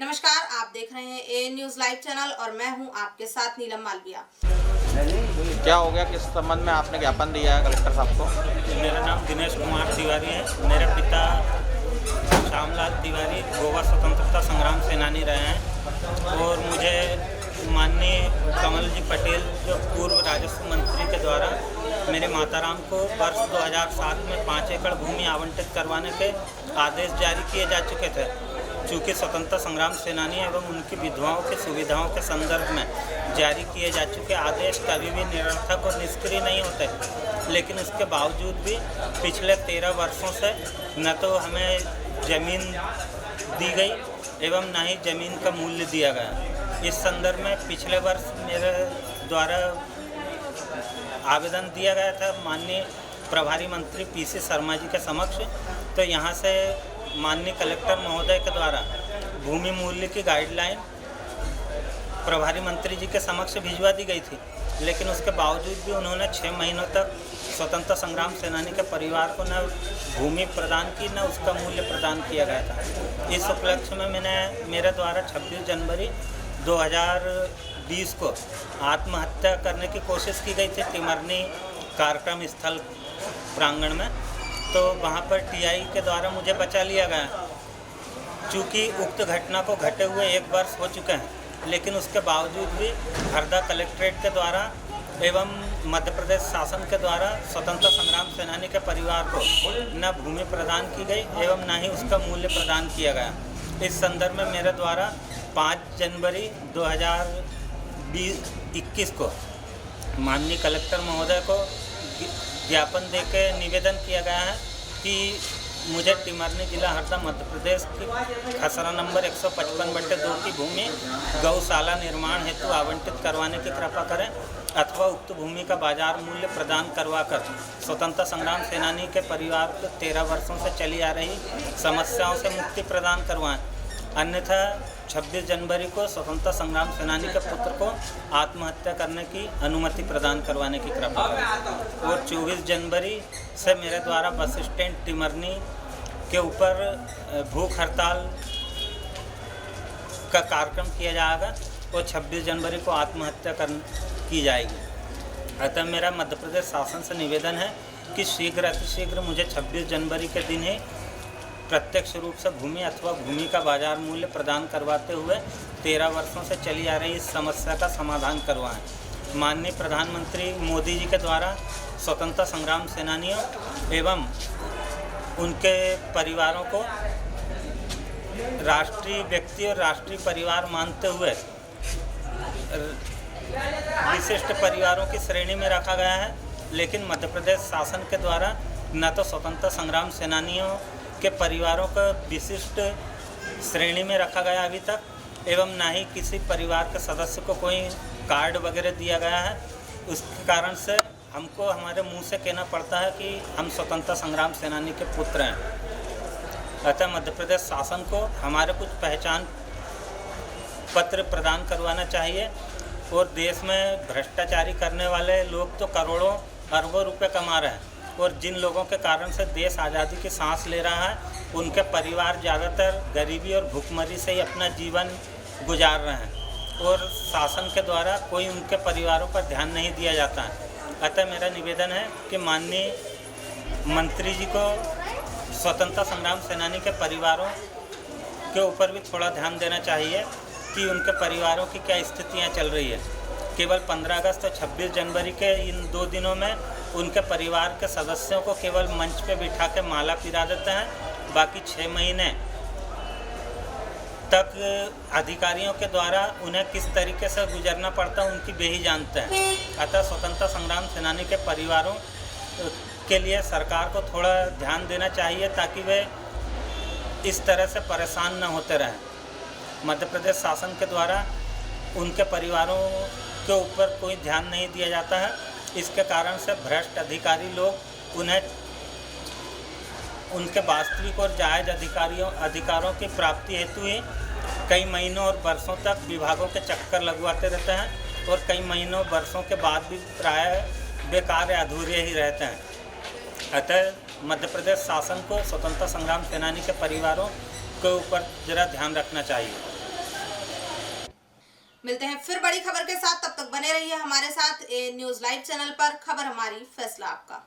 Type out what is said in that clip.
नमस्कार, आप देख रहे हैं ए न्यूज लाइव चैनल और मैं हूं आपके साथ नीलम मालविया। क्या हो गया, किस संबंध में आपने ज्ञापन दिया है कलेक्टर साहब को? मेरा नाम दिनेश कुमार तिवारी है। मेरे पिता श्यामलाल तिवारी गोवा स्वतंत्रता संग्राम सेनानी रहे हैं और मुझे माननीय कमल जी पटेल जो पूर्व राजस्व मंत्री के द्वारा मेरे माताराम को वर्ष 2007 में 5 एकड़ भूमि आवंटित करवाने के आदेश जारी किए जा चुके थे। चूँकि स्वतंत्रता संग्राम सेनानी एवं उनकी विधवाओं की सुविधाओं के संदर्भ में जारी किए जा चुके आदेश कभी भी निरर्थक और निष्क्रिय नहीं होते, लेकिन इसके बावजूद भी पिछले 13 वर्षों से न तो हमें ज़मीन दी गई एवं न ही ज़मीन का मूल्य दिया गया। इस संदर्भ में पिछले वर्ष मेरे द्वारा आवेदन दिया गया था माननीय प्रभारी मंत्री पीसी शर्मा जी के समक्ष। तो यहाँ से माननीय कलेक्टर महोदय के द्वारा भूमि मूल्य की गाइडलाइन प्रभारी मंत्री जी के समक्ष भिजवा दी गई थी, लेकिन उसके बावजूद भी उन्होंने 6 महीनों तक स्वतंत्रता संग्राम सेनानी के परिवार को न भूमि प्रदान की न उसका मूल्य प्रदान किया गया था। इस उपलक्ष्य में मेरे द्वारा 26 जनवरी 2020 को आत्महत्या करने की कोशिश की गई थी टिमरनी कार्यक्रम स्थल प्रांगण में। तो वहाँ पर टीआई के द्वारा मुझे बचा लिया गया। चूँकि उक्त घटना को घटे हुए 1 वर्ष हो चुके हैं, लेकिन उसके बावजूद भी हरदा कलेक्ट्रेट के द्वारा एवं मध्य प्रदेश शासन के द्वारा स्वतंत्रता संग्राम सेनानी के परिवार को न भूमि प्रदान की गई एवं न ही उसका मूल्य प्रदान किया गया। इस संदर्भ में मेरे द्वारा 5 जनवरी 2021 को माननीय कलेक्टर महोदय को ज्ञापन देकर निवेदन किया गया है कि मुझे टिमरनी जिला हरदा मध्य प्रदेश की खसरा नंबर 155/2 की भूमि गौशाला निर्माण हेतु आवंटित करवाने की कृपा करें अथवा उक्त भूमि का बाजार मूल्य प्रदान करवाकर स्वतंत्रता संग्राम सेनानी के परिवार को 13 वर्षों से चली आ रही समस्याओं से मुक्ति प्रदान करवाएं। अन्यथा 26 जनवरी को स्वतंत्रता संग्राम सेनानी के पुत्र को आत्महत्या करने की अनुमति प्रदान करवाने की कृपा करें। और 24 जनवरी से मेरे द्वारा बस स्टैंड टिमरनी के ऊपर भूख हड़ताल का कार्यक्रम किया जाएगा और 26 जनवरी को आत्महत्या की जाएगी। अतः मेरा मध्य प्रदेश शासन से निवेदन है कि शीघ्र अतिशीघ्र मुझे 26 जनवरी के दिन ही प्रत्यक्ष रूप से भूमि अथवा भूमि का बाजार मूल्य प्रदान करवाते हुए 13 वर्षों से चली आ रही इस समस्या का समाधान करवाएं। माननीय प्रधानमंत्री मोदी जी के द्वारा स्वतंत्रता संग्राम सेनानियों एवं उनके परिवारों को राष्ट्रीय व्यक्ति और राष्ट्रीय परिवार मानते हुए विशिष्ट परिवारों की श्रेणी में रखा गया है, लेकिन मध्य प्रदेश शासन के द्वारा न तो स्वतंत्रता संग्राम सेनानियों के परिवारों को विशिष्ट श्रेणी में रखा गया अभी तक एवं ना ही किसी परिवार के सदस्य को कोई कार्ड वगैरह दिया गया है। उसके कारण से हमको हमारे मुंह से कहना पड़ता है कि हम स्वतंत्रता संग्राम सेनानी के पुत्र हैं। अतः मध्य प्रदेश शासन को हमारे कुछ पहचान पत्र प्रदान करवाना चाहिए और देश में भ्रष्टाचारी करने वाले लोग तो करोड़ों अरबों रुपए कमा रहे हैं और जिन लोगों के कारण से देश आज़ादी की सांस ले रहा है उनके परिवार ज़्यादातर गरीबी और भूखमरी से ही अपना जीवन गुजार रहे हैं और शासन के द्वारा कोई उनके परिवारों पर ध्यान नहीं दिया जाता है। अतः मेरा निवेदन है कि माननीय मंत्री जी को स्वतंत्रता संग्राम सेनानी के परिवारों के ऊपर भी थोड़ा ध्यान देना चाहिए कि उनके परिवारों की क्या स्थितियाँ चल रही है। केवल 15 अगस्त और 26 जनवरी के इन 2 दिनों में उनके परिवार के सदस्यों को केवल मंच पे बिठा के माला पिरा देते हैं, बाकी 6 महीने तक अधिकारियों के द्वारा उन्हें किस तरीके से गुजरना पड़ता है उनकी वे ही जानते हैं। अतः स्वतंत्रता संग्राम सेनानी के परिवारों के लिए सरकार को थोड़ा ध्यान देना चाहिए ताकि वे इस तरह से परेशान न होते रहें। मध्य प्रदेश शासन के द्वारा उनके परिवारों के ऊपर कोई ध्यान नहीं दिया जाता है। इसके कारण से भ्रष्ट अधिकारी लोग उन्हें उनके वास्तविक और जायज़ अधिकारों की प्राप्ति हेतु ही कई महीनों और वर्षों तक विभागों के चक्कर लगवाते रहते हैं और कई महीनों वर्षों के बाद भी प्रायः बेकार या अधूरे ही रहते हैं। अतः मध्य प्रदेश शासन को स्वतंत्रता संग्राम सेनानी के परिवारों के ऊपर ज़रा ध्यान रखना चाहिए। मिलते हैं फिर बड़ी खबर के साथ, तब तक बने रहिए हमारे साथ ए न्यूज़ लाइव चैनल पर। खबर हमारी, फैसला आपका।